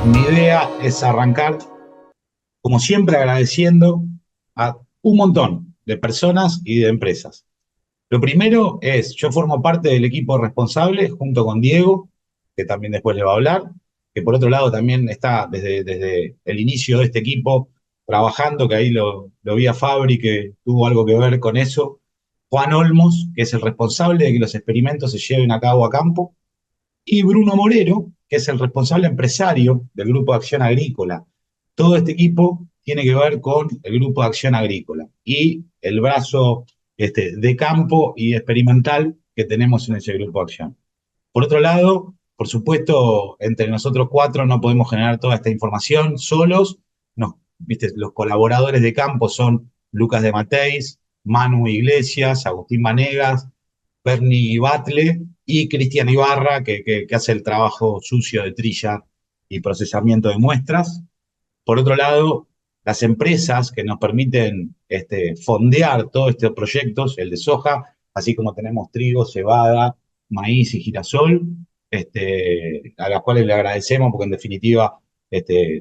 Mi idea es arrancar, como siempre, agradeciendo a un montón de personas y de empresas. Lo primero es, yo formo parte del equipo responsable junto con Diego, que también después le va a hablar, que por otro lado también está desde el inicio de este equipo trabajando, que ahí lo vi a Fabri, que tuvo algo que ver con eso. Juan Olmos, que es el responsable de que los experimentos se lleven a cabo a campo, y Bruno Morero, que es el responsable empresario del Grupo de Acción Agrícola. Todo este equipo tiene que ver con el Grupo de Acción Agrícola y el brazo de campo y experimental que tenemos en ese Grupo de Acción. Por otro lado, por supuesto, entre nosotros cuatro no podemos generar toda esta información solos. ¿Viste? Los colaboradores de campo son Lucas de Mateis, Manu Iglesias, Agustín Vanegas, Bernie Batle y Cristian Ibarra, que hace el trabajo sucio de trilla y procesamiento de muestras. Por otro lado, las empresas que nos permiten fondear todos estos proyectos, el de soja, así como tenemos trigo, cebada, maíz y girasol, a las cuales le agradecemos porque en definitiva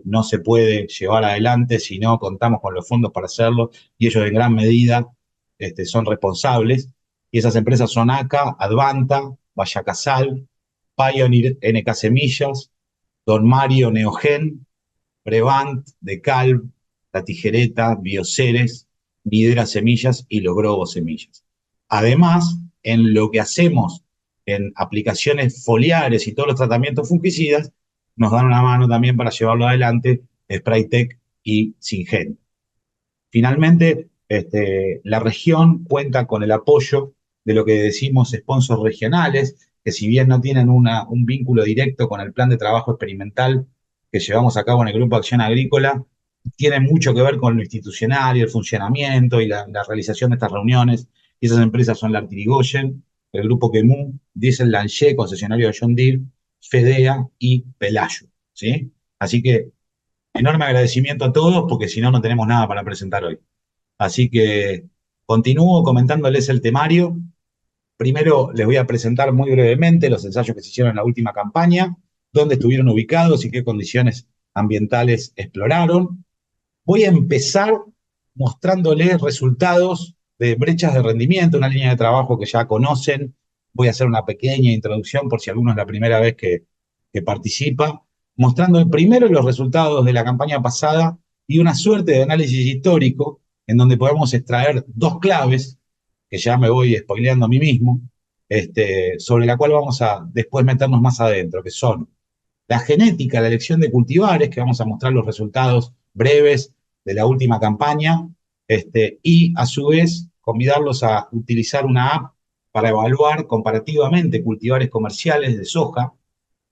no se puede llevar adelante si no contamos con los fondos para hacerlo y ellos en gran medida son responsables. Y esas empresas son ACA, Advanta, Vallacasal, Pioneer NK Semillas, Don Mario Neogen, Brevant, Decalb, La Tijereta, Bioceres, Videra Semillas y Logrobo Semillas. Además, en lo que hacemos en aplicaciones foliares y todos los tratamientos fungicidas, nos dan una mano también para llevarlo adelante Spraytech y Syngenta. Finalmente, la región cuenta con el apoyo de lo que decimos sponsors regionales, que si bien no tienen un vínculo directo con el plan de trabajo experimental que llevamos a cabo en el Grupo de Acción Agrícola, tienen mucho que ver con lo institucional y el funcionamiento y la realización de estas reuniones. Y esas empresas son la Artirigoyen, el Grupo Quemú, Diesel Lanché, concesionario de John Deere, Fedea y Pelayo. ¿Sí? Así que enorme agradecimiento a todos, porque si no, no tenemos nada para presentar hoy. Así que continúo comentándoles el temario. Primero les voy a presentar muy brevemente los ensayos que se hicieron en la última campaña, dónde estuvieron ubicados y qué condiciones ambientales exploraron. Voy a empezar mostrándoles resultados de brechas de rendimiento, una línea de trabajo que ya conocen. Voy a hacer una pequeña introducción por si alguno es la primera vez que participa, mostrando primero los resultados de la campaña pasada y una suerte de análisis histórico en donde podemos extraer dos claves, que ya me voy spoileando a mí mismo, sobre la cual vamos a después meternos más adentro, que son la genética, la elección de cultivares, que vamos a mostrar los resultados breves de la última campaña, y a su vez convidarlos a utilizar una app para evaluar comparativamente cultivares comerciales de soja,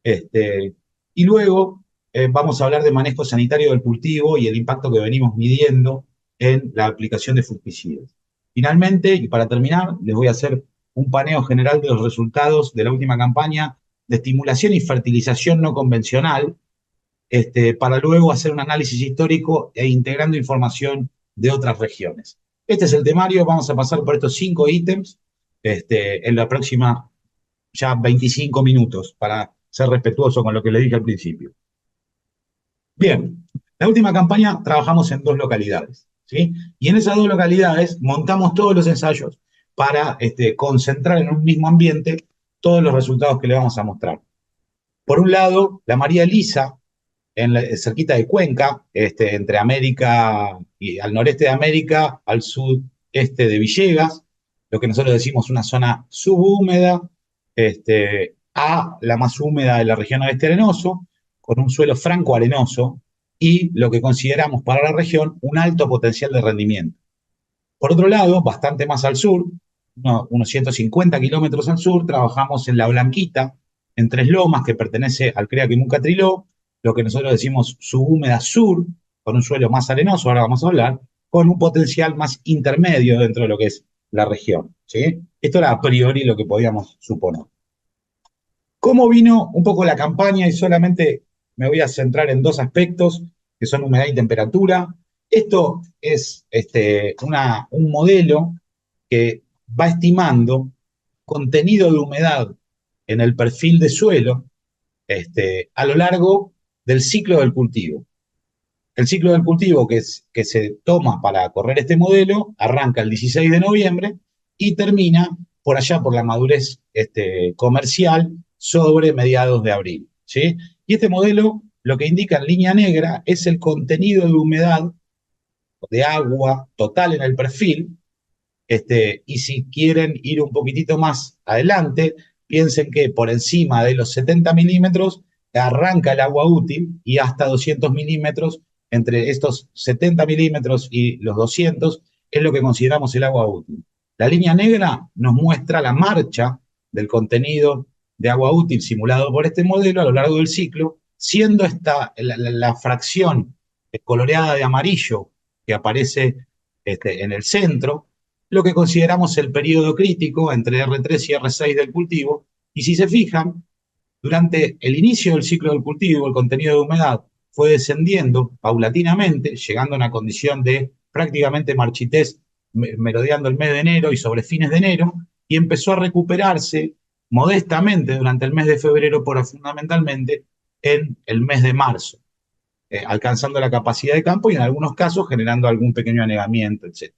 y luego vamos a hablar de manejo sanitario del cultivo y el impacto que venimos midiendo en la aplicación de fungicidas. Finalmente, y para terminar, les voy a hacer un paneo general de los resultados de la última campaña de estimulación y fertilización no convencional, para luego hacer un análisis histórico e integrando información de otras regiones. Este es el temario, vamos a pasar por estos 5 ítems en la próxima ya 25 minutos para ser respetuoso con lo que le dije al principio. Bien, la última campaña trabajamos en 2 localidades, ¿sí? Y en esas 2 localidades montamos todos los ensayos para concentrar en un mismo ambiente todos los resultados que le vamos a mostrar. Por un lado, la María Elisa, cerquita de Cuenca, entre América y al noreste de América, al sudeste de Villegas, lo que nosotros decimos una zona subhúmeda, a la más húmeda de la región oeste arenoso, con un suelo franco arenoso y lo que consideramos para la región un alto potencial de rendimiento. Por otro lado, bastante más al sur, unos 150 kilómetros al sur, trabajamos en La Blanquita, en Tres Lomas, que pertenece al CREA Quimú-Catriló, lo que nosotros decimos subhúmeda sur, con un suelo más arenoso, ahora vamos a hablar, con un potencial más intermedio dentro de lo que es la región. ¿Sí? Esto era a priori lo que podíamos suponer. ¿Cómo vino un poco la campaña? Y solamente me voy a centrar en 2 aspectos, que son humedad y temperatura. Esto es un modelo que va estimando contenido de humedad en el perfil de suelo a lo largo del ciclo del cultivo. El ciclo del cultivo que se toma para correr este modelo arranca el 16 de noviembre y termina por allá por la madurez comercial sobre mediados de abril. ¿Sí? Y este modelo lo que indica en línea negra es el contenido de humedad, de agua total en el perfil, y si quieren ir un poquitito más adelante, piensen que por encima de los 70 milímetros arranca el agua útil y hasta 200 milímetros, entre estos 70 milímetros y los 200, es lo que consideramos el agua útil. La línea negra nos muestra la marcha del contenido de agua útil simulado por este modelo a lo largo del ciclo, siendo esta la fracción coloreada de amarillo que aparece en el centro, lo que consideramos el periodo crítico entre R3 y R6 del cultivo. Y si se fijan, durante el inicio del ciclo del cultivo, el contenido de humedad fue descendiendo paulatinamente, llegando a una condición de prácticamente marchitez, merodeando el mes de enero y sobre fines de enero, y empezó a recuperarse modestamente durante el mes de febrero, pero fundamentalmente en el mes de marzo, alcanzando la capacidad de campo y en algunos casos generando algún pequeño anegamiento, etc.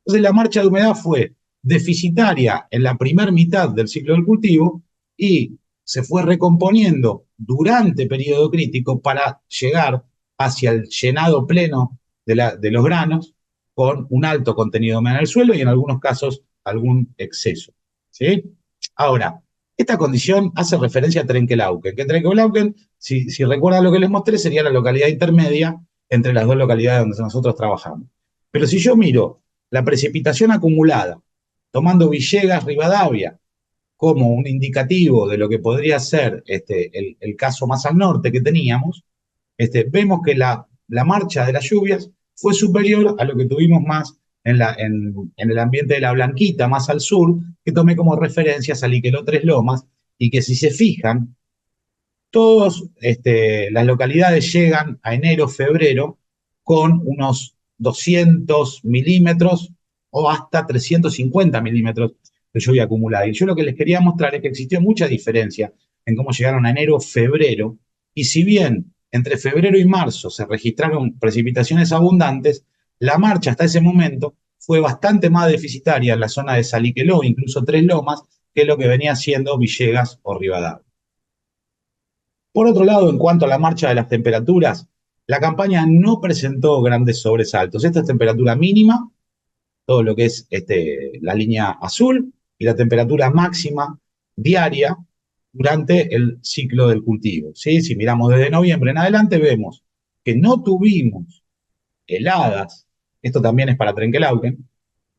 Entonces la marcha de humedad fue deficitaria en la primera mitad del ciclo del cultivo y se fue recomponiendo durante periodo crítico para llegar hacia el llenado pleno de los granos con un alto contenido de humedad en el suelo y en algunos casos algún exceso. ¿Sí? Ahora, esta condición hace referencia a Trenkelauken, que Trenkelauken, si recuerdan lo que les mostré, sería la localidad intermedia entre las dos localidades donde nosotros trabajamos. Pero si yo miro la precipitación acumulada, tomando Villegas, Rivadavia, como un indicativo de lo que podría ser el caso más al norte que teníamos, vemos que la marcha de las lluvias fue superior a lo que tuvimos más en el ambiente de la Blanquita, más al sur, que tomé como referencia Saliqueló Tres Lomas, y que si se fijan, todas las localidades llegan a enero, febrero, con unos 200 milímetros o hasta 350 milímetros de lluvia acumulada. Y yo lo que les quería mostrar es que existió mucha diferencia en cómo llegaron a enero, febrero, y si bien entre febrero y marzo se registraron precipitaciones abundantes, la marcha hasta ese momento fue bastante más deficitaria en la zona de Saliqueló, incluso Tres Lomas, que lo que venía siendo Villegas o Rivadavia. Por otro lado, en cuanto a la marcha de las temperaturas, la campaña no presentó grandes sobresaltos. Esta es temperatura mínima, todo lo que es la línea azul, y la temperatura máxima diaria durante el ciclo del cultivo. ¿Sí? Si miramos desde noviembre en adelante, vemos que no tuvimos heladas, esto también es para Trenkelauken,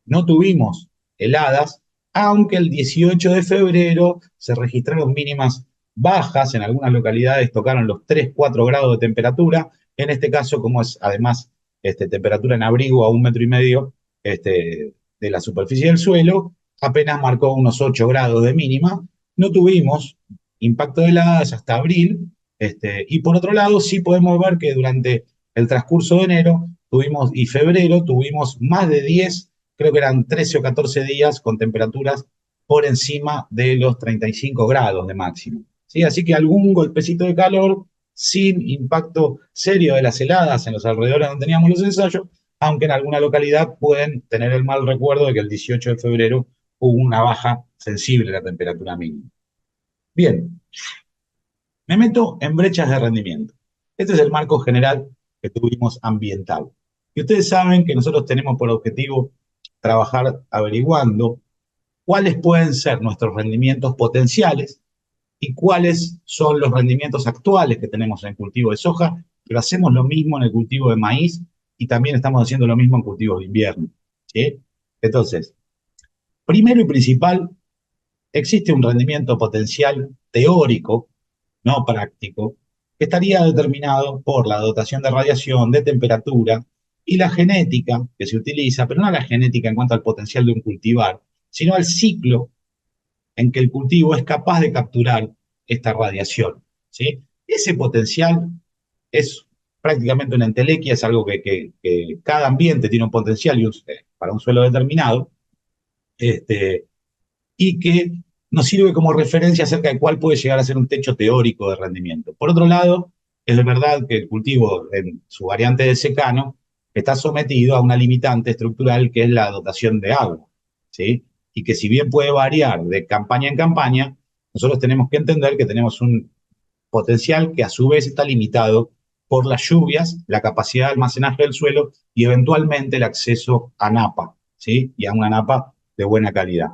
no tuvimos heladas, aunque el 18 de febrero se registraron mínimas bajas, en algunas localidades tocaron los 3-4 grados de temperatura, en este caso, como es además temperatura en abrigo a 1,5 metros de la superficie del suelo, apenas marcó unos 8 grados de mínima, no tuvimos impacto de heladas hasta abril, y por otro lado sí podemos ver que durante el transcurso de enero y febrero tuvimos más de 10, creo que eran 13 o 14 días con temperaturas por encima de los 35 grados de máximo. ¿Sí? Así que algún golpecito de calor sin impacto serio de las heladas en los alrededores donde teníamos los ensayos, aunque en alguna localidad pueden tener el mal recuerdo de que el 18 de febrero hubo una baja sensible de la temperatura mínima. Bien, me meto en brechas de rendimiento. Este es el marco general que tuvimos ambiental. Y ustedes saben que nosotros tenemos por objetivo trabajar averiguando cuáles pueden ser nuestros rendimientos potenciales y cuáles son los rendimientos actuales que tenemos en el cultivo de soja, pero hacemos lo mismo en el cultivo de maíz y también estamos haciendo lo mismo en cultivos de invierno. ¿Sí? Entonces, primero y principal, existe un rendimiento potencial teórico, no práctico, que estaría determinado por la dotación de radiación, de temperatura y la genética que se utiliza, pero no la genética en cuanto al potencial de un cultivar, sino al ciclo en que el cultivo es capaz de capturar esta radiación. ¿Sí? Ese potencial es prácticamente una entelequia, es algo que cada ambiente tiene un potencial para un suelo determinado, y que nos sirve como referencia acerca de cuál puede llegar a ser un techo teórico de rendimiento. Por otro lado, Es verdad que el cultivo en su variante de secano está sometido a una limitante estructural que es la dotación de agua, ¿sí? Y que si bien puede variar de campaña en campaña, nosotros tenemos que entender que tenemos un potencial que a su vez está limitado por las lluvias, la capacidad de almacenaje del suelo y eventualmente el acceso a napa, ¿sí? Y a una napa de buena calidad.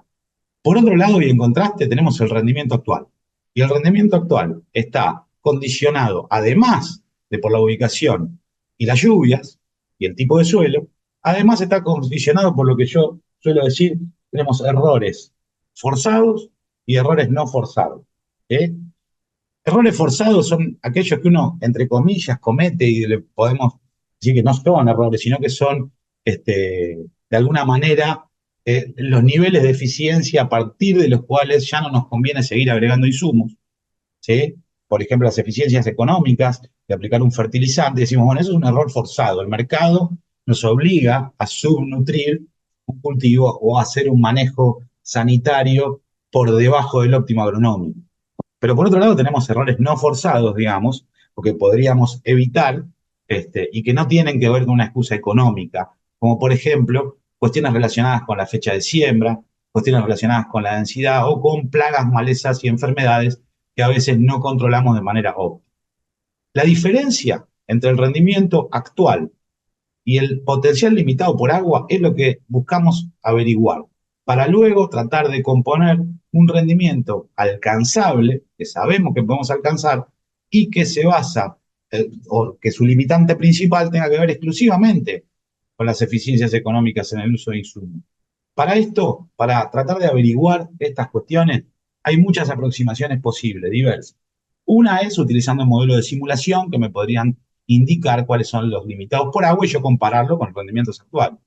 Por otro lado, y en contraste, tenemos el rendimiento actual. Y el rendimiento actual está condicionado, además de por la ubicación y las lluvias y el tipo de suelo, además está condicionado por lo que yo suelo decir, tenemos errores forzados y errores no forzados. ¿Eh? Errores forzados son aquellos que uno, entre comillas, comete y le podemos decir que no son errores, sino que son, de alguna manera, los niveles de eficiencia a partir de los cuales ya no nos conviene seguir agregando insumos, ¿sí? Por ejemplo, las eficiencias económicas de aplicar un fertilizante, decimos, bueno, eso es un error forzado. El mercado nos obliga a subnutrir un cultivo o a hacer un manejo sanitario por debajo del óptimo agronómico. Pero por otro lado tenemos errores no forzados, digamos, o que podríamos evitar, y que no tienen que ver con una excusa económica, como por ejemplo cuestiones relacionadas con la fecha de siembra, cuestiones relacionadas con la densidad o con plagas, malezas y enfermedades que a veces no controlamos de manera óptima. La diferencia entre el rendimiento actual y el potencial limitado por agua es lo que buscamos averiguar, para luego tratar de componer un rendimiento alcanzable, que sabemos que podemos alcanzar, y que se basa, o que su limitante principal tenga que ver exclusivamente con las eficiencias económicas en el uso de insumos. Para esto, para tratar de averiguar estas cuestiones, hay muchas aproximaciones posibles, diversas. Una es utilizando un modelo de simulación que me podrían indicar cuáles son los limitados por agua y yo compararlo con rendimientos actuales.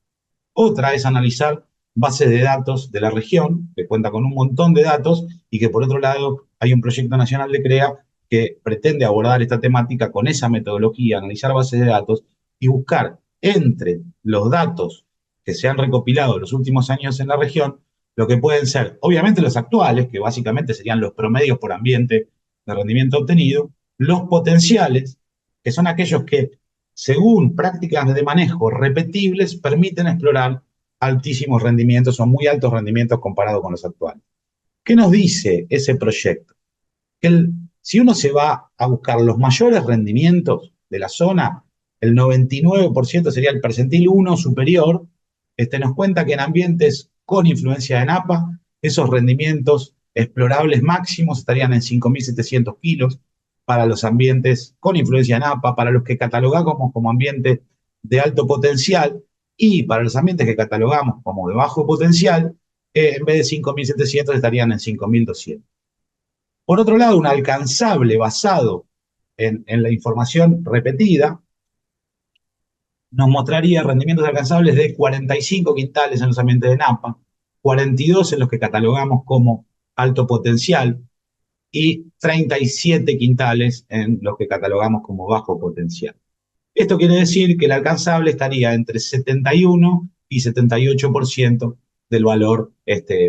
Otra es analizar bases de datos de la región, que cuenta con un montón de datos y que por otro lado hay un proyecto nacional de CREA que pretende abordar esta temática con esa metodología, analizar bases de datos y buscar entre los datos que se han recopilado en los últimos años en la región, lo que pueden ser, obviamente los actuales, que básicamente serían los promedios por ambiente de rendimiento obtenido, los potenciales, que son aquellos que según prácticas de manejo repetibles, permiten explorar altísimos rendimientos o muy altos rendimientos comparados con los actuales. ¿Qué nos dice ese proyecto? Que si uno se va a buscar los mayores rendimientos de la zona, el 99% sería el percentil 1 superior, nos cuenta que en ambientes con influencia de napa, esos rendimientos explorables máximos estarían en 5.700 kilos para los ambientes con influencia de napa, para los que catalogamos como ambientes de alto potencial y para los ambientes que catalogamos como de bajo potencial, en vez de 5.700 estarían en 5.200. Por otro lado, un alcanzable basado en la información repetida nos mostraría rendimientos alcanzables de 45 quintales en los ambientes de napa, 42 en los que catalogamos como alto potencial y 37 quintales en los que catalogamos como bajo potencial. Esto quiere decir que el alcanzable estaría entre 71 y 78% del valor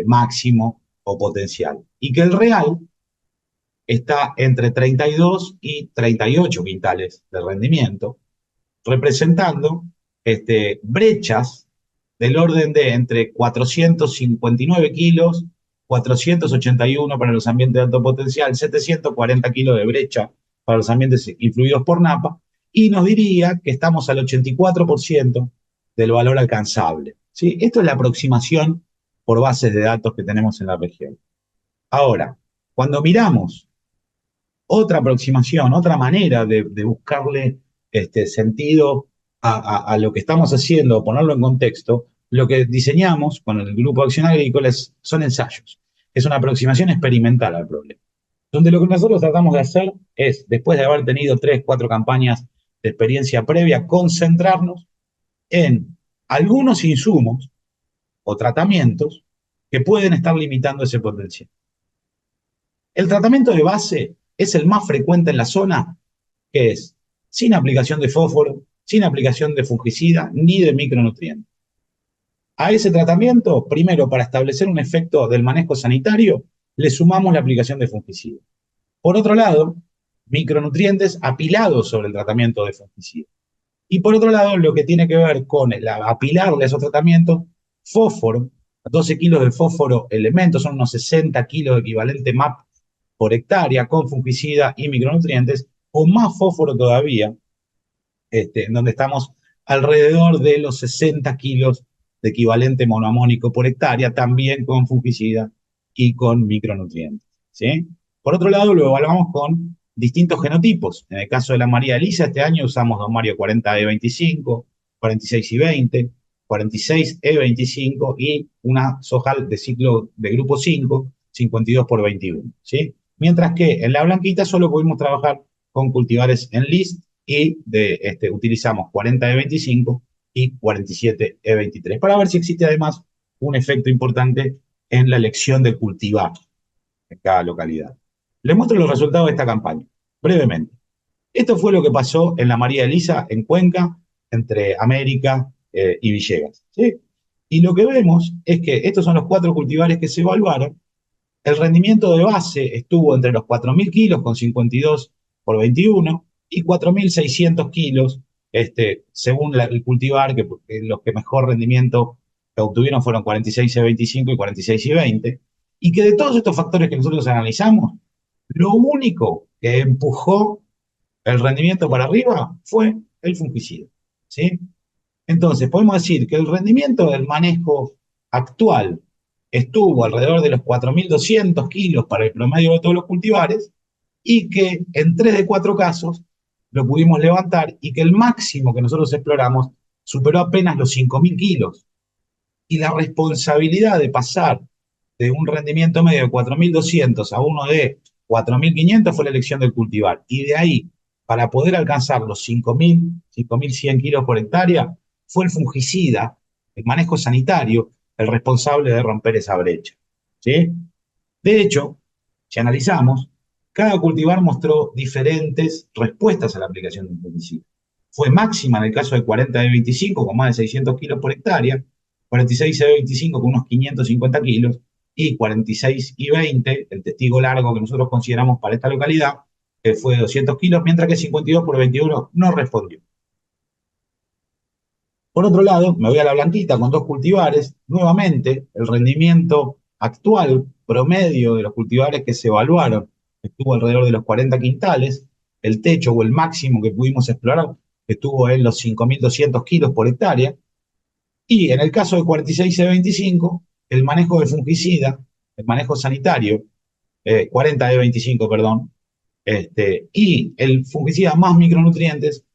máximo o potencial. Y que el real está entre 32 y 38 quintales de rendimiento, representando brechas del orden de entre 459 kilos, 481 para los ambientes de alto potencial, 740 kilos de brecha para los ambientes influidos por napa, y nos diría que estamos al 84% del valor alcanzable. ¿Sí? Esto es la aproximación por bases de datos que tenemos en la región. Ahora, cuando miramos otra aproximación, otra manera de buscarle sentido a lo que estamos haciendo, ponerlo en contexto, lo que diseñamos con el Grupo de Acción Agrícola son ensayos. Es una aproximación experimental al problema. Donde lo que nosotros tratamos de hacer es, después de haber tenido 3, 4 campañas de experiencia previa, concentrarnos en algunos insumos o tratamientos que pueden estar limitando ese potencial. El tratamiento de base es el más frecuente en la zona, que es sin aplicación de fósforo, sin aplicación de fungicida ni de micronutrientes. A ese tratamiento, primero, para establecer un efecto del manejo sanitario, le sumamos la aplicación de fungicida. Por otro lado, micronutrientes apilados sobre el tratamiento de fungicida. Y por otro lado, lo que tiene que ver con apilarle a esos tratamientos, fósforo, 12 kilos de fósforo elemento, son unos 60 kilos de equivalente MAP por hectárea con fungicida y micronutrientes, o más fósforo todavía, en donde estamos alrededor de los 60 kilos de equivalente monoamónico por hectárea, también con fungicida y con micronutrientes. ¿Sí? Por otro lado, lo evaluamos con distintos genotipos. En el caso de la María Elisa, este año usamos Don Mario 40E25, 46 y 20, 46E25 y una soja de ciclo de grupo 5, 52 por 21. ¿Sí? Mientras que en la blanquita solo pudimos trabajar con cultivares en list y utilizamos 40E25 y 47E23 para ver si existe además un efecto importante en la elección de cultivar en cada localidad. Les muestro los resultados de esta campaña, brevemente. Esto fue lo que pasó en la María Elisa, en Cuenca, entre América y Villegas. ¿Sí? Y lo que vemos es que estos son los 4 cultivares que se evaluaron. El rendimiento de base estuvo entre los 4.000 kilos con 52 por 21 y 4.600 kilos, según el cultivar, que los que mejor rendimiento obtuvieron fueron 46 y 25 y 46 y 20, y que de todos estos factores que nosotros analizamos, lo único que empujó el rendimiento para arriba fue el fungicida. ¿Sí? Entonces, podemos decir que el rendimiento del manejo actual estuvo alrededor de los 4.200 kilos para el promedio de todos los cultivares y que en 3 de 4 casos lo pudimos levantar y que el máximo que nosotros exploramos superó apenas los 5.000 kilos. Y la responsabilidad de pasar de un rendimiento medio de 4.200 a uno de 4.500 fue la elección del cultivar. Y de ahí, para poder alcanzar los 5.000, 5.100 kilos por hectárea, fue el fungicida, el manejo sanitario, el responsable de romper esa brecha. ¿Sí? De hecho, si analizamos, cada cultivar mostró diferentes respuestas a la aplicación de un fungicida. Fue máxima en el caso de 40 de 25 con más de 600 kilos por hectárea, 46 de 25 con unos 550 kilos y 46 y 20, el testigo largo que nosotros consideramos para esta localidad, que fue de 200 kilos, mientras que 52 por 21 no respondió. Por otro lado, me voy a la blanquita con 2 cultivares. Nuevamente, el rendimiento actual promedio de los cultivares que se evaluaron estuvo alrededor de los 40 quintales. El techo o el máximo que pudimos explorar estuvo en los 5.200 kilos por hectárea. Y en el caso de 46E25, el manejo de fungicida, el manejo sanitario, 40E25, perdón, y el fungicida más micronutrientes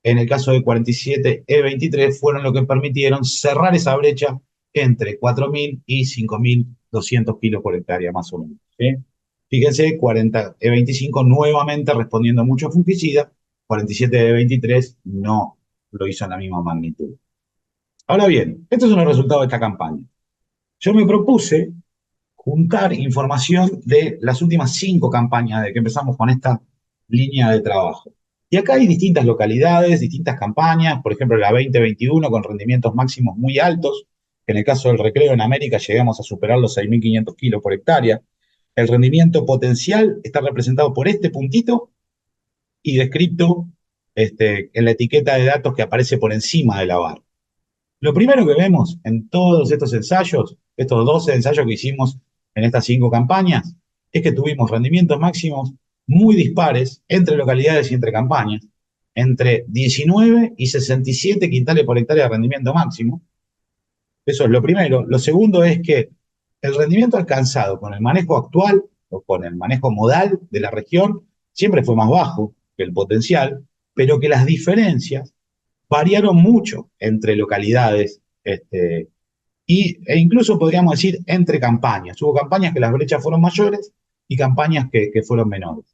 en el caso de 47E23, fueron lo que permitieron cerrar esa brecha entre 4.000 y 5.200 kilos por hectárea, más o menos. ¿Sí? Fíjense, 40E25 nuevamente respondiendo mucho a fungicida, 47E23 no lo hizo en la misma magnitud. Ahora bien, estos son los resultados de esta campaña. Yo me propuse juntar información de las últimas 5 campañas de que empezamos con esta línea de trabajo. Y acá hay distintas localidades, distintas campañas, por ejemplo la 2021 con rendimientos máximos muy altos, que en el caso del recreo en América llegamos a superar los 6.500 kilos por hectárea. El rendimiento potencial está representado por este puntito y descrito en la etiqueta de datos que aparece por encima de la barra. Lo primero que vemos en todos estos ensayos, estos 12 ensayos que hicimos en estas 5 campañas, es que tuvimos rendimientos máximos muy dispares entre localidades y entre campañas, entre 19 y 67 quintales por hectárea de rendimiento máximo. Eso es lo primero. Lo segundo es que el rendimiento alcanzado con el manejo actual o con el manejo modal de la región siempre fue más bajo que el potencial, pero que las diferencias variaron mucho entre localidades e incluso podríamos decir entre campañas. Hubo campañas que las brechas fueron mayores y campañas que fueron menores.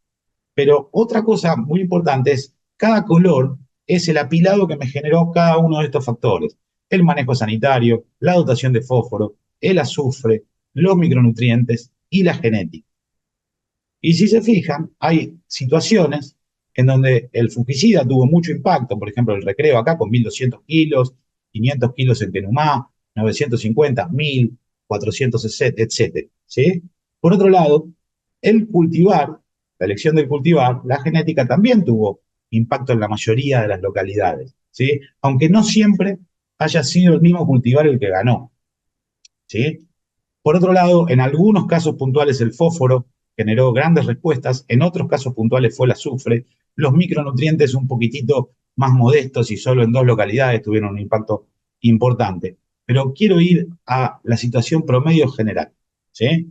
Pero otra cosa muy importante es, cada color es el apilado que me generó cada uno de estos factores. El manejo sanitario, la dotación de fósforo, el azufre, los micronutrientes y la genética. Y si se fijan, hay situaciones en donde el fungicida tuvo mucho impacto, por ejemplo, el recreo acá con 1.200 kilos, 500 kilos en Tenumá, 950, 1.000, 460, etc. ¿Sí? Por otro lado, el cultivar la elección del cultivar, la genética también tuvo impacto en la mayoría de las localidades, ¿sí? Aunque no siempre haya sido el mismo cultivar el que ganó, ¿sí? Por otro lado, en algunos casos puntuales el fósforo generó grandes respuestas, en otros casos puntuales fue el azufre, los micronutrientes un poquitito más modestos y solo en 2 localidades tuvieron un impacto importante. Pero quiero ir a la situación promedio general, ¿sí?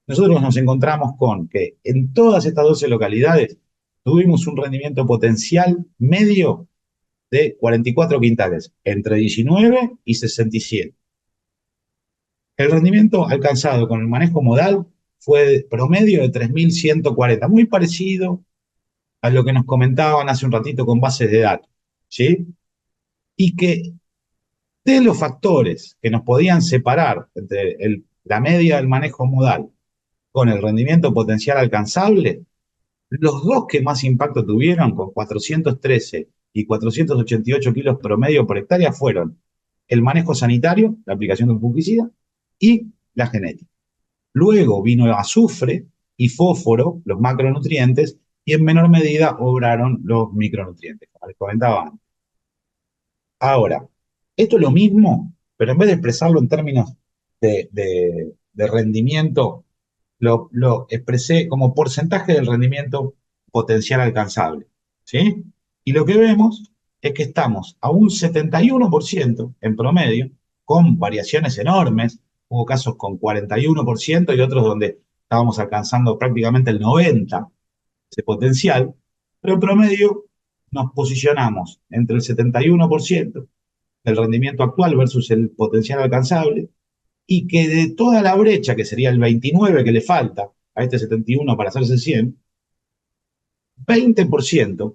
Nosotros nos encontramos con que en todas estas 12 localidades tuvimos un rendimiento potencial medio de 44 quintales, entre 19 y 67. El rendimiento alcanzado con el manejo modal fue de promedio de 3.140, muy parecido a lo que nos comentaban hace un ratito con bases de datos, ¿sí? Y que de los factores que nos podían separar entre la media del manejo modal con el rendimiento potencial alcanzable, los dos que más impacto tuvieron, con 413 y 488 kilos promedio por hectárea, fueron el manejo sanitario, la aplicación de un fungicida, y la genética. Luego vino azufre y fósforo, los macronutrientes, y en menor medida obraron los micronutrientes, como les comentaba antes. Ahora, esto es lo mismo, pero en vez de expresarlo en términos de rendimiento, lo expresé como porcentaje del rendimiento potencial alcanzable, ¿sí? Y lo que vemos es que estamos a un 71% en promedio, con variaciones enormes. Hubo casos con 41% y otros donde estábamos alcanzando prácticamente el 90% ese potencial, pero en promedio nos posicionamos entre el 71% del rendimiento actual versus el potencial alcanzable, y que de toda la brecha, que sería el 29 que le falta a este 71 para hacerse 100, 20%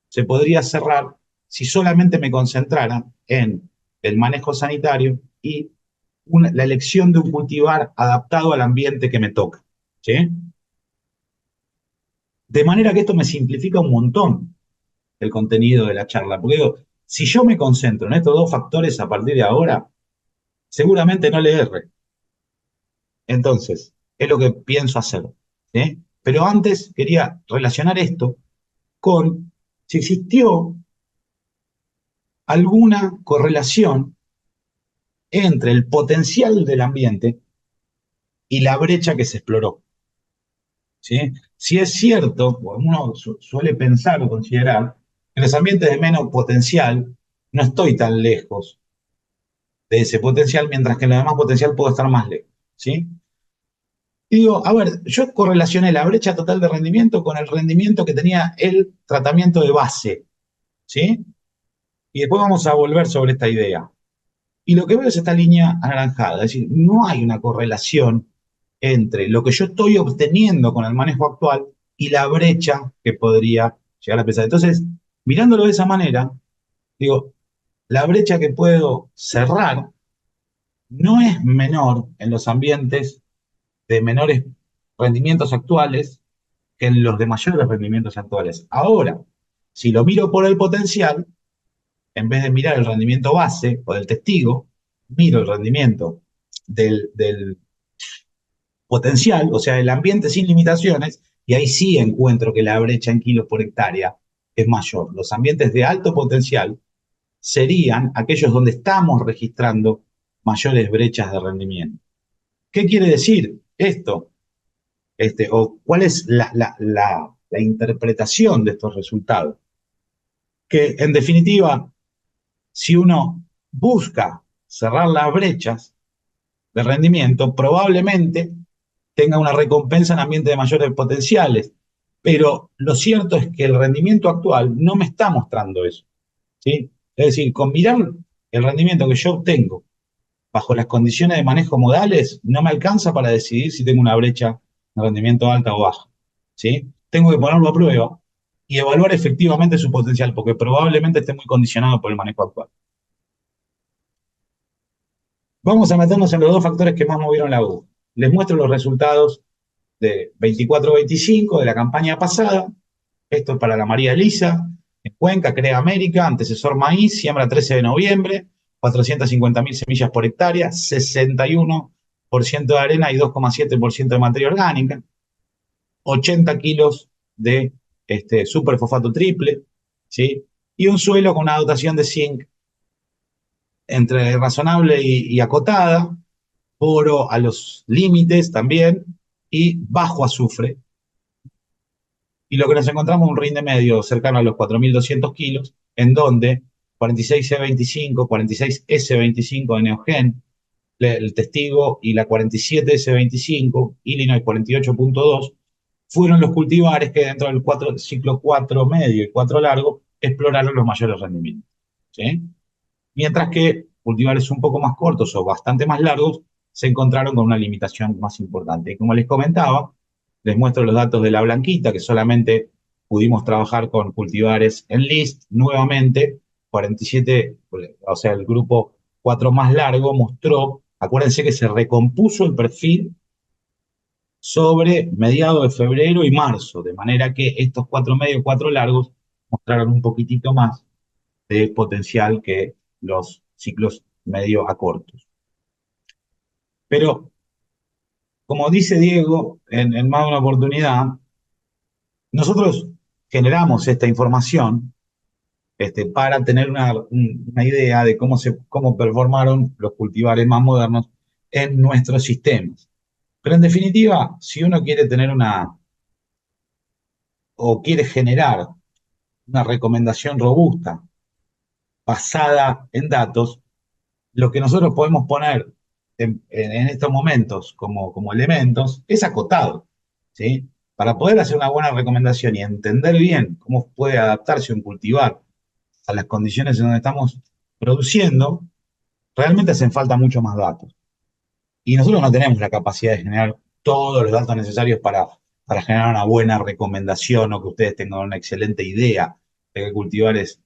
se podría cerrar si solamente me concentrara en el manejo sanitario y la elección de un cultivar adaptado al ambiente que me toca, ¿sí? De manera que esto me simplifica un montón el contenido de la charla, porque digo, si yo me concentro en estos dos factores a partir de ahora, seguramente no le erre. Entonces, es lo que pienso hacer, ¿sí? Pero antes quería relacionar esto con si existió alguna correlación entre el potencial del ambiente y la brecha que se exploró, ¿sí? Si es cierto, uno suele pensar o considerar que los ambientes de menos potencial no estoy tan lejos de ese potencial, mientras que en el demás potencial puedo estar más lejos, ¿sí? Y digo, a ver, yo correlacioné la brecha total de rendimiento con el rendimiento que tenía el tratamiento de base, ¿sí? Y después vamos a volver sobre esta idea. Y lo que veo es esta línea anaranjada, es decir, no hay una correlación entre lo que yo estoy obteniendo con el manejo actual y la brecha que podría llegar a pensar. Entonces, mirándolo de esa manera, digo, la brecha que puedo cerrar no es menor en los ambientes de menores rendimientos actuales que en los de mayores rendimientos actuales. Ahora, si lo miro por el potencial, en vez de mirar el rendimiento base o del testigo, miro el rendimiento del potencial, o sea, el ambiente sin limitaciones, y ahí sí encuentro que la brecha en kilos por hectárea es mayor. Los ambientes de alto potencial serían aquellos donde estamos registrando mayores brechas de rendimiento. ¿Qué quiere decir esto? O cuál es la interpretación de estos resultados. Que en definitiva, si uno busca cerrar las brechas de rendimiento, probablemente tenga una recompensa en ambientes de mayores potenciales. Pero lo cierto es que el rendimiento actual no me está mostrando eso, ¿sí? Es decir, con mirar el rendimiento que yo obtengo bajo las condiciones de manejo modales, no me alcanza para decidir si tengo una brecha de rendimiento alta o baja, ¿sí? Tengo que ponerlo a prueba y evaluar efectivamente su potencial, porque probablemente esté muy condicionado por el manejo actual. Vamos a meternos en los dos factores que más movieron la U. Les muestro los resultados de 24-25 de la campaña pasada. Esto es para la María Elisa, en Cuenca, Crea América, antecesor maíz, siembra 13 de noviembre, 450.000 semillas por hectárea, 61% de arena y 2,7% de materia orgánica, 80 kilos de superfosfato triple, ¿sí? Y un suelo con una dotación de zinc entre razonable y acotada, boro a los límites también, y bajo azufre. Y lo que nos encontramos es un rinde medio cercano a los 4.200 kilos, en donde 46C25, 46S25 de Neogen, el testigo, y la 47S25, Illinois 48.2, fueron los cultivares que dentro del ciclo 4 medio y 4 largo exploraron los mayores rendimientos, ¿sí? Mientras que cultivares un poco más cortos o bastante más largos se encontraron con una limitación más importante. Y como les comentaba, les muestro los datos de la blanquita, que solamente pudimos trabajar con cultivares en list. Nuevamente, 47, o sea, el grupo 4 más largo mostró, acuérdense que se recompuso el perfil sobre mediados de febrero y marzo, de manera que estos 4 medios, 4 largos mostraron un poquitito más de potencial que los ciclos medio a cortos. Pero, como dice Diego en más de una oportunidad, nosotros generamos esta información para tener una idea de cómo performaron los cultivares más modernos en nuestros sistemas. Pero en definitiva, si uno quiere tener o quiere generar una recomendación robusta basada en datos, lo que nosotros podemos poner en estos momentos como elementos es acotado, ¿sí? Para poder hacer una buena recomendación y entender bien cómo puede adaptarse un cultivar a las condiciones en donde estamos produciendo, realmente hacen falta mucho más datos. Y nosotros no tenemos la capacidad de generar todos los datos necesarios para generar una buena recomendación o que ustedes tengan una excelente idea de qué cultivares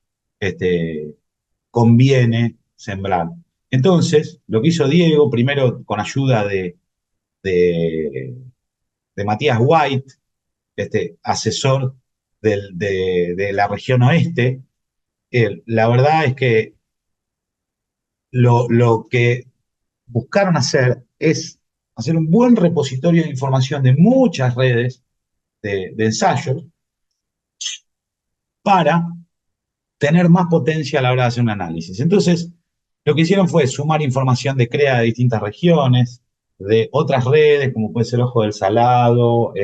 conviene sembrar. Entonces, lo que hizo Diego, primero con ayuda de, de Matías White, asesor de la región oeste, la verdad es que lo que buscaron hacer es hacer un buen repositorio de información de muchas redes de ensayos para tener más potencia a la hora de hacer un análisis. Entonces, lo que hicieron fue sumar información de CREA de distintas regiones, de otras redes, como puede ser Ojo del Salado,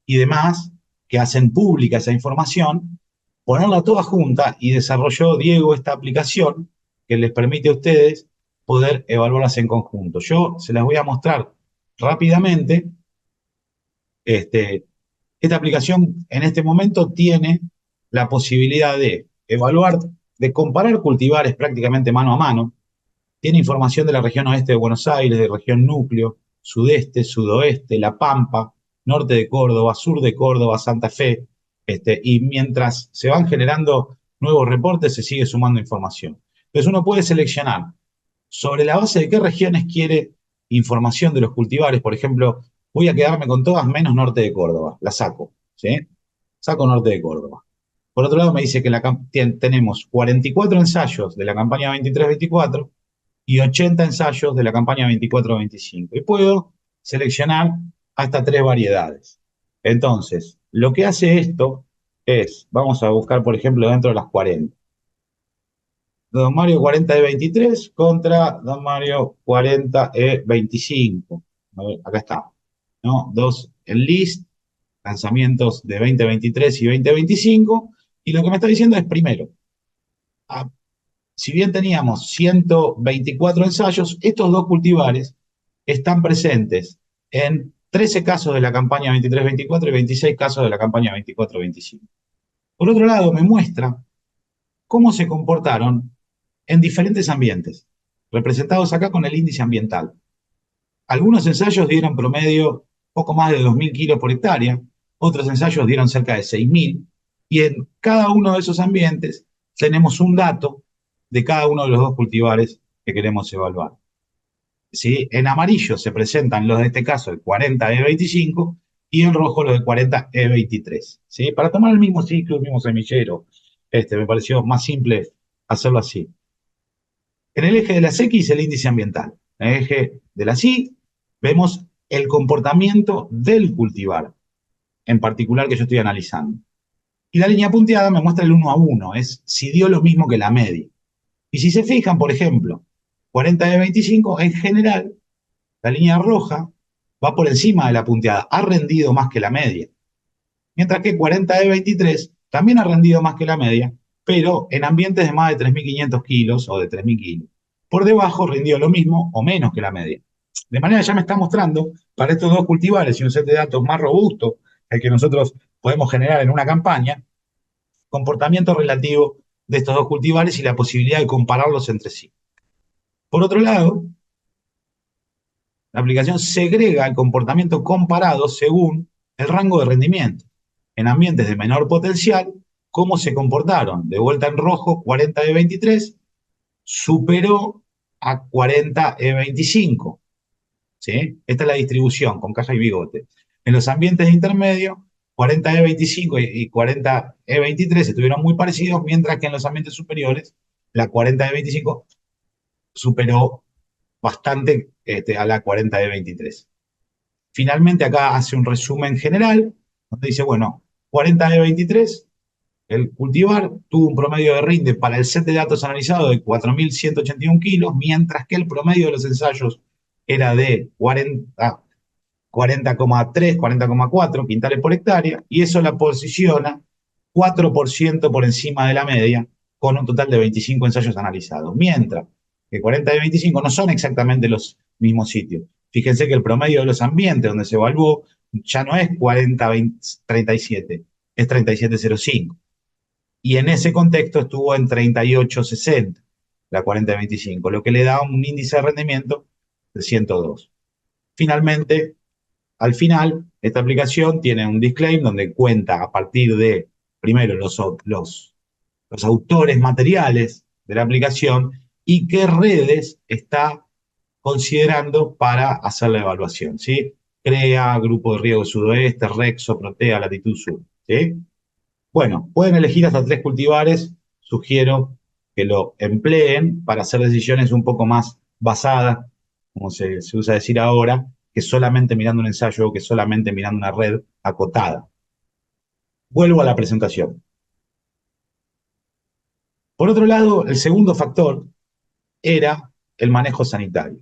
y demás, que hacen pública esa información, ponerla toda junta, y desarrolló Diego esta aplicación que les permite a ustedes poder evaluarlas en conjunto. Yo se las voy a mostrar rápidamente. Esta aplicación en este momento tiene la posibilidad de evaluar, de comparar cultivares prácticamente mano a mano. Tiene información de la región oeste de Buenos Aires, de región núcleo, sudeste, sudoeste, La Pampa, norte de Córdoba, sur de Córdoba, Santa Fe. Y mientras se van generando nuevos reportes, se sigue sumando información. Entonces uno puede seleccionar sobre la base de qué regiones quiere información de los cultivares. Por ejemplo, voy a quedarme con todas menos norte de Córdoba, la saco, ¿sí? Saco norte de Córdoba. Por otro lado, me dice que tenemos 44 ensayos de la campaña 23-24 y 80 ensayos de la campaña 24-25. Y puedo seleccionar hasta 3 variedades. Entonces, lo que hace esto es, vamos a buscar, por ejemplo, dentro de las 40. Don Mario 40E23 contra Don Mario 40E25. A ver, acá está, ¿no? Dos en list, lanzamientos de 2023 y 2025. Y lo que me está diciendo es, primero, ah, si bien teníamos 124 ensayos, estos dos cultivares están presentes en 13 casos de la campaña 23-24 y 26 casos de la campaña 24-25. Por otro lado, me muestra cómo se comportaron en diferentes ambientes, representados acá con el índice ambiental. Algunos ensayos dieron promedio poco más de 2.000 kilos por hectárea, otros ensayos dieron cerca de 6.000, y en cada uno de esos ambientes tenemos un dato de cada uno de los dos cultivares que queremos evaluar. ¿Sí? En amarillo se presentan los de este caso, el 40E25, y en rojo los de 40E23. ¿Sí? Para tomar el mismo ciclo, el mismo semillero, me pareció más simple hacerlo así. En el eje de las X, el índice ambiental. En el eje de las Y, vemos el comportamiento del cultivar. en particular que yo estoy analizando. Y la línea punteada me muestra el 1 a 1, es si dio lo mismo que la media. Y si se fijan, por ejemplo, 40 de 25, en general, la línea roja va por encima de la punteada, ha rendido más que la media. Mientras que 40 de 23 también ha rendido más que la media, pero en ambientes de más de 3.500 kilos o de 3.000 kilos. Por debajo rindió lo mismo o menos que la media. De manera que ya me está mostrando para estos dos cultivares y un set de datos más robusto, el que nosotros podemos generar en una campaña, comportamiento relativo de estos dos cultivares y la posibilidad de compararlos entre sí. Por otro lado, la aplicación segrega el comportamiento comparado según el rango de rendimiento. En ambientes de menor potencial, ¿cómo se comportaron? De vuelta en rojo, 40 de 23 superó a 40 de 25. ¿Sí? Esta es la distribución con caja y bigote. En los ambientes de intermedio, 40 de 25 y 40 de 23 estuvieron muy parecidos, mientras que en los ambientes superiores, la 40 de 25 superó bastante a la 40 de 23. Finalmente acá hace un resumen general, donde dice, bueno, 40 de 23, el cultivar tuvo un promedio de rinde para el set de datos analizado de 4.181 kilos, mientras que el promedio de los ensayos era de 40,3, 40,4 quintales por hectárea, y eso la posiciona 4% por encima de la media, con un total de 25 ensayos analizados. Mientras que 40 de 25 no son exactamente los mismos sitios. Fíjense que el promedio de los ambientes donde se evaluó ya no es 40, 20, 37, es 37,05. Y en ese contexto estuvo en 38,60, la 40 de 25, lo que le da un índice de rendimiento de 102. Finalmente, al final, esta aplicación tiene un disclaimer donde cuenta a partir de, primero, los autores materiales de la aplicación y qué redes está considerando para hacer la evaluación, ¿sí? CREA, Grupo de Riego Sudoeste, Rexo, Protea, Latitud Sur, ¿sí? Bueno, pueden elegir hasta 3 cultivares, sugiero que lo empleen para hacer decisiones un poco más basadas, como se usa decir ahora, que solamente mirando un ensayo o que solamente mirando una red acotada. Vuelvo a la presentación. Por otro lado, el segundo factor era el manejo sanitario.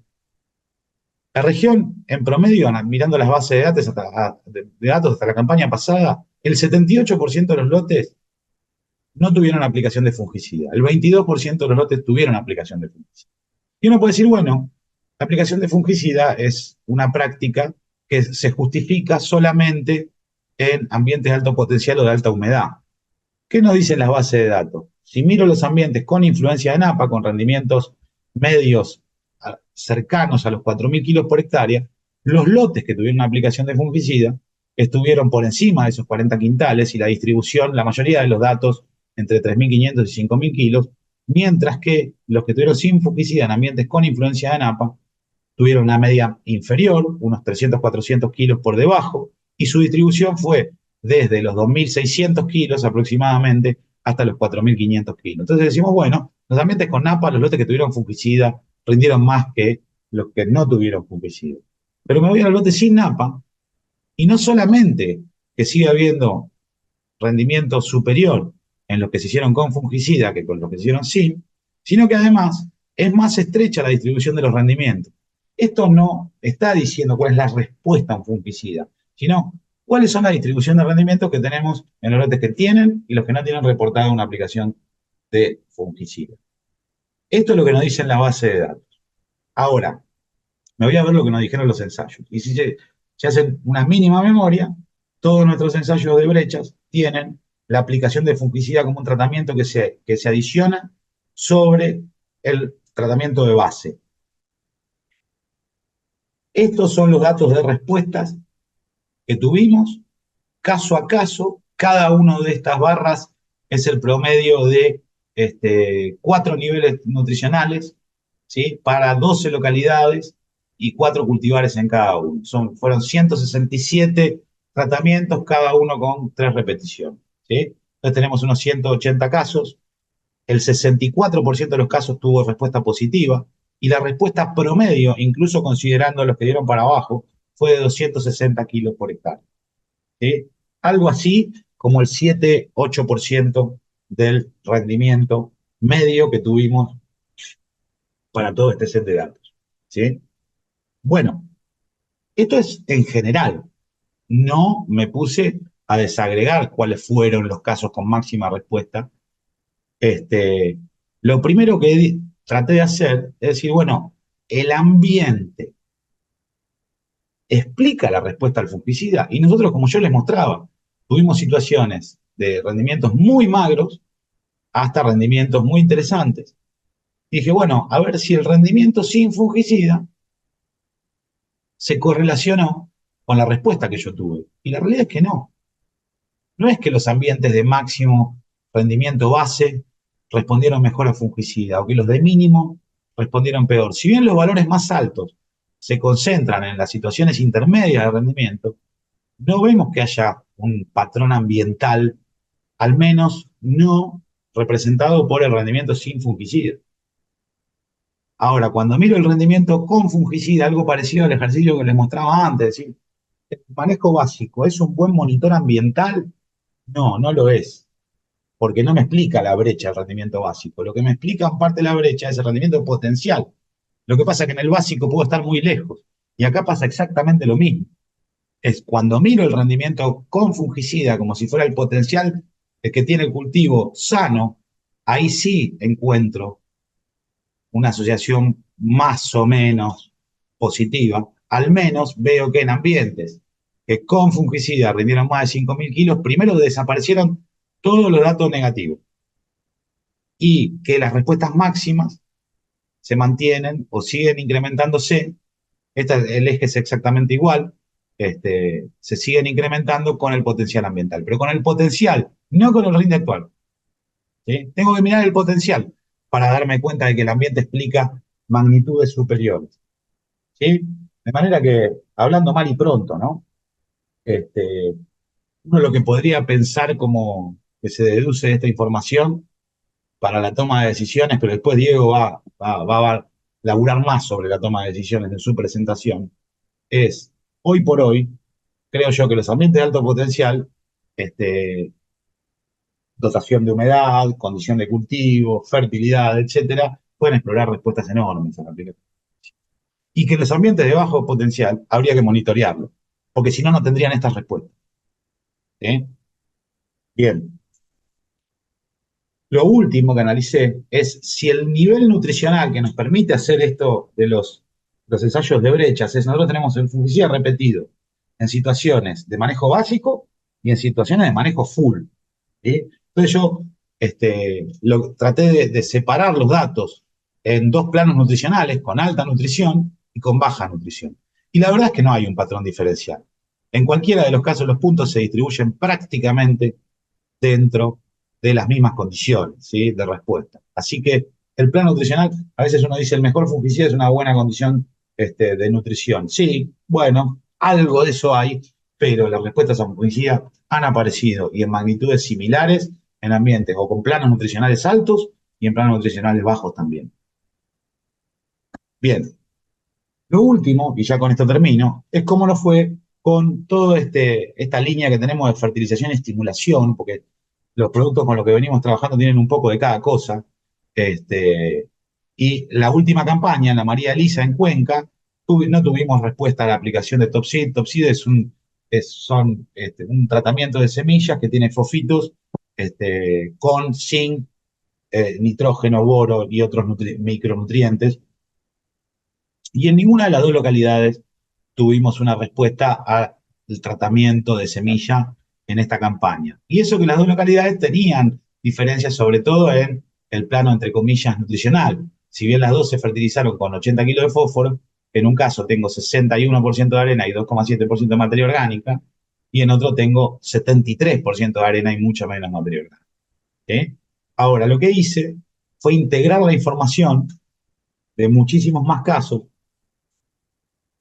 La región, en promedio, mirando las bases de datos hasta la campaña pasada, el 78% de los lotes no tuvieron aplicación de fungicida. El 22% de los lotes tuvieron aplicación de fungicida. Y uno puede decir, bueno, la aplicación de fungicida es una práctica que se justifica solamente en ambientes de alto potencial o de alta humedad. ¿Qué nos dicen las bases de datos? Si miro los ambientes con influencia de napa, con rendimientos medios cercanos a los 4.000 kilos por hectárea, los lotes que tuvieron una aplicación de fungicida estuvieron por encima de esos 40 quintales y la distribución, la mayoría de los datos, entre 3.500 y 5.000 kilos, mientras que los que tuvieron sin fungicida en ambientes con influencia de napa tuvieron una media inferior, unos 300, 400 kilos por debajo, y su distribución fue desde los 2.600 kilos aproximadamente hasta los 4.500 kilos. Entonces decimos, bueno, los ambientes con napa, los lotes que tuvieron fungicida, rindieron más que los que no tuvieron fungicida. Pero me voy a los lotes sin napa, y no solamente que sigue habiendo rendimiento superior en los que se hicieron con fungicida que con los que se hicieron sin, sino que además es más estrecha la distribución de los rendimientos. Esto no está diciendo cuál es la respuesta a un fungicida, sino cuáles son la distribución de rendimientos que tenemos en los lotes que tienen y los que no tienen reportada una aplicación de fungicida. Esto es lo que nos dice en la base de datos. Ahora, me voy a ver lo que nos dijeron los ensayos. Y si se hacen una mínima memoria, todos nuestros ensayos de brechas tienen la aplicación de fungicida como un tratamiento que se adiciona sobre el tratamiento de base. Estos son los datos de respuestas que tuvimos caso a caso. Cada una de estas barras es el promedio de 4 niveles nutricionales, ¿sí? Para 12 localidades y 4 cultivares en cada uno. Fueron 167 tratamientos, cada uno con 3 repeticiones, ¿sí? Entonces tenemos unos 180 casos. El 64% de los casos tuvo respuesta positiva y la respuesta promedio, incluso considerando los que dieron para abajo, fue de 260 kilos por hectárea, ¿sí? algo así como el 7-8% del rendimiento medio que tuvimos para todo este set de datos. ¿Sí? Bueno, esto es en general. No me puse a desagregar cuáles fueron los casos con máxima respuesta. Lo primero que traté de hacer es decir, bueno, el ambiente explica la respuesta al fungicida y nosotros, como yo les mostraba, tuvimos situaciones de rendimientos muy magros hasta rendimientos muy interesantes. Dije, bueno, a ver si el rendimiento sin fungicida se correlacionó con la respuesta que yo tuve. Y la realidad es que no. No es que los ambientes de máximo rendimiento base respondieron mejor a fungicida o que los de mínimo respondieron peor. Si bien los valores más altos se concentran en las situaciones intermedias de rendimiento, no vemos que haya un patrón ambiental, al menos no representado por el rendimiento sin fungicida. Ahora, cuando miro el rendimiento con fungicida, algo parecido al ejercicio que les mostraba antes, es decir, el manejo básico, ¿es un buen monitor ambiental? No, no lo es, porque no me explica la brecha del rendimiento básico. Lo que me explica en parte la brecha es el rendimiento potencial. Lo que pasa es que en el básico puedo estar muy lejos, y acá pasa exactamente lo mismo. Es cuando miro el rendimiento con fungicida como si fuera el potencial que tiene el cultivo sano, ahí sí encuentro una asociación más o menos positiva. Al menos veo que en ambientes que con fungicida rindieron más de 5.000 kilos, primero desaparecieron todos los datos negativos y que las respuestas máximas se mantienen o siguen incrementándose. El eje es exactamente igual. Se siguen incrementando con el potencial ambiental, pero con el potencial, no con el rinde actual. ¿Sí? Tengo que mirar el potencial para darme cuenta de que el ambiente explica magnitudes superiores. ¿Sí? De manera que, hablando mal y pronto, ¿no? Este, Uno lo que podría pensar como que se deduce de esta información para la toma de decisiones, pero después Diego va a laburar más sobre la toma de decisiones en su presentación, es, hoy por hoy, creo yo que los ambientes de alto potencial, este, dotación de humedad, condición de cultivo, fertilidad, etcétera, pueden explorar respuestas enormes a la aplicación. Y que los ambientes de bajo potencial habría que monitorearlo, porque si no, no tendrían estas respuestas. ¿Sí? Bien. Lo último que analicé es si el nivel nutricional que nos permite hacer esto de los ensayos de brechas es, nosotros tenemos el fungicida repetido en situaciones de manejo básico y en situaciones de manejo full. ¿Sí? Entonces yo traté de separar los datos en dos planos nutricionales, con alta nutrición y con baja nutrición. Y la verdad es que no hay un patrón diferencial. En cualquiera de los casos los puntos se distribuyen prácticamente dentro de las mismas condiciones, ¿sí?, de respuesta. Así que el plan nutricional, a veces uno dice el mejor fungicida es una buena condición de nutrición. Sí, bueno, algo de eso hay, pero las respuestas a fungicida han aparecido y en magnitudes similares en ambientes o con planos nutricionales altos y en planos nutricionales bajos también. Bien, lo último, y ya con esto termino, es cómo nos fue con toda esta línea que tenemos de fertilización y estimulación, porque los productos con los que venimos trabajando tienen un poco de cada cosa. Y la última campaña, en la María Elisa en Cuenca, no tuvimos respuesta a la aplicación de Topseed. Topseed un tratamiento de semillas que tiene fofitos con zinc, nitrógeno, boro y otros micronutrientes. Y en ninguna de las dos localidades tuvimos una respuesta al tratamiento de semilla en esta campaña. Y eso que las dos localidades tenían diferencias, sobre todo en el plano, entre comillas, nutricional. Si bien las dos se fertilizaron con 80 kilos de fósforo, en un caso tengo 61% de arena y 2,7% de materia orgánica, y en otro tengo 73% de arena y mucho menos materia orgánica. ¿Sí? Ahora, lo que hice fue integrar la información de muchísimos más casos,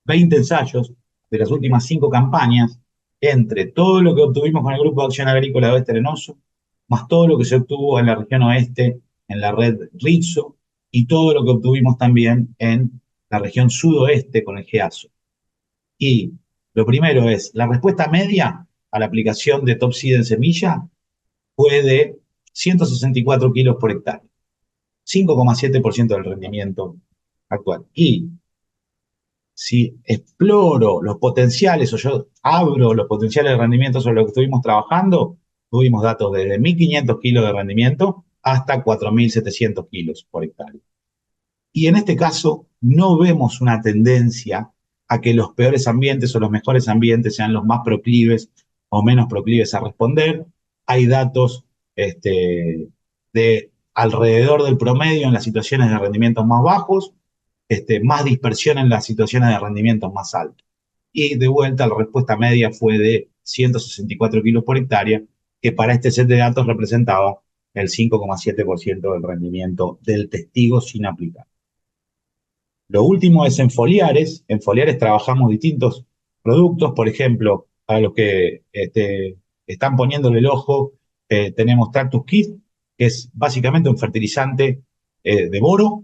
20 ensayos de las últimas 5 campañas, entre todo lo que obtuvimos con el Grupo de Acción Agrícola de Oeste Arenoso, más todo lo que se obtuvo en la región oeste, en la red Ritso, y todo lo que obtuvimos también en la región sudoeste con el GEASO. Y lo primero es, la respuesta media a la aplicación de Top Seed en semilla fue de 164 kilos por hectárea, 5,7% del rendimiento actual. Y si exploro los potenciales o yo abro los potenciales de rendimiento sobre lo que estuvimos trabajando, tuvimos datos desde 1.500 kilos de rendimiento hasta 4.700 kilos por hectárea. Y en este caso no vemos una tendencia a que los peores ambientes o los mejores ambientes sean los más proclives o menos proclives a responder. Hay datos de alrededor del promedio en las situaciones de rendimientos más bajos, más dispersión en las situaciones de rendimientos más altos. Y de vuelta la respuesta media fue de 164 kilos por hectárea, que para este set de datos representaba el 5,7% del rendimiento del testigo sin aplicar. Lo último es en foliares. En foliares trabajamos distintos productos. Por ejemplo, para los que están poniéndole el ojo, tenemos Tractus Kit, que es básicamente un fertilizante de boro.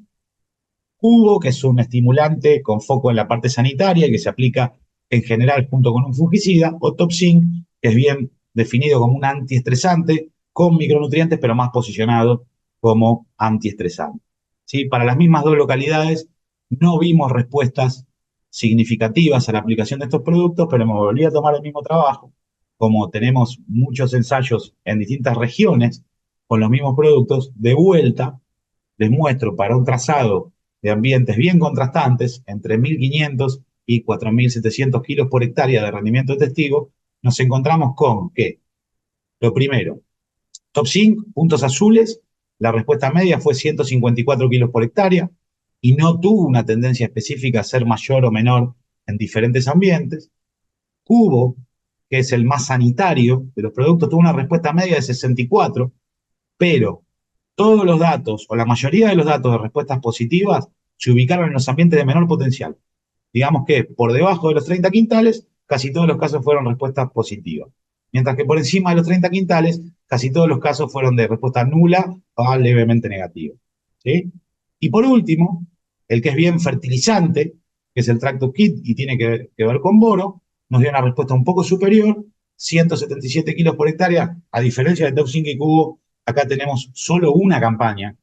Cubo, que es un estimulante con foco en la parte sanitaria y que se aplica en general junto con un fungicida. O Top Zinc, que es bien definido como un antiestresante con micronutrientes, pero más posicionado como antiestresante. ¿Sí? Para las mismas dos localidades no vimos respuestas significativas a la aplicación de estos productos, pero me volví a tomar el mismo trabajo. Como tenemos muchos ensayos en distintas regiones con los mismos productos, de vuelta les muestro para un trazado de ambientes bien contrastantes, entre 1.500 y 4.700 kilos por hectárea de rendimiento de testigo, nos encontramos con que, lo primero, Top 5, puntos azules, la respuesta media fue 154 kilos por hectárea y no tuvo una tendencia específica a ser mayor o menor en diferentes ambientes. Cubo, que es el más sanitario de los productos, tuvo una respuesta media de 64, pero todos los datos, o la mayoría de los datos de respuestas positivas, se ubicaron en los ambientes de menor potencial. Digamos que por debajo de los 30 quintales, casi todos los casos fueron respuestas positivas. Mientras que por encima de los 30 quintales, casi todos los casos fueron de respuesta nula o levemente negativa. ¿Sí? Y por último, el que es bien fertilizante, que es el Tractus Kit y tiene que ver con boro, nos dio una respuesta un poco superior, 177 kilos por hectárea, a diferencia de Top Zinc y Cubo, acá tenemos solo una campaña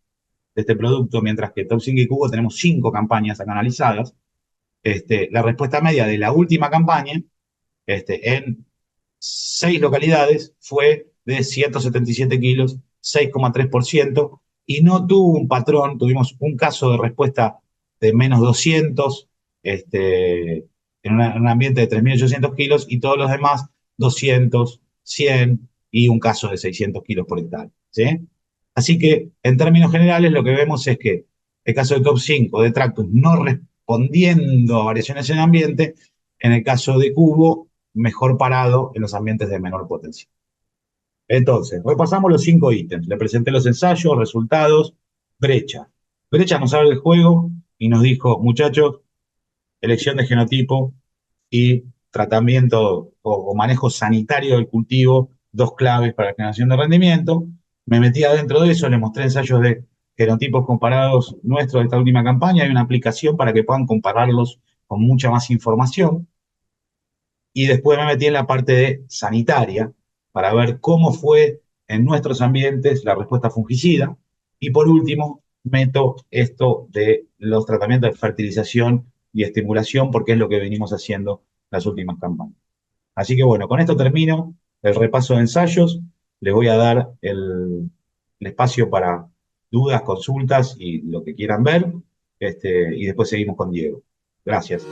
de este producto, mientras que Top Zinc y Cubo tenemos 5 campañas acá analizadas. La respuesta media de la última campaña en 6 localidades fue de 177 kilos, 6,3%, y no tuvo un patrón. Tuvimos un caso de respuesta de menos 200 en un ambiente de 3.800 kilos, y todos los demás 200, 100 y un caso de 600 kilos por hectárea. ¿Sí? Así que, en términos generales, lo que vemos es que el caso de Top 5 de Tractus no respondiendo a variaciones en ambiente, en el caso de Cubo, mejor parado en los ambientes de menor potencia. Entonces, repasamos los 5 ítems. Le presenté los ensayos, resultados, Brecha. Brecha nos abre el juego y nos dijo, muchachos, elección de genotipo y tratamiento o manejo sanitario del cultivo, 2 claves para la generación de rendimiento. Me metí adentro de eso, les mostré ensayos de genotipos comparados nuestros de esta última campaña. Hay una aplicación para que puedan compararlos con mucha más información. Y después me metí en la parte de sanitaria para ver cómo fue en nuestros ambientes la respuesta fungicida. Y por último, meto esto de los tratamientos de fertilización y estimulación, porque es lo que venimos haciendo las últimas campañas. Así que bueno, con esto termino el repaso de ensayos. Les voy a dar el espacio para dudas, consultas y lo que quieran ver. Y después seguimos con Diego. Gracias.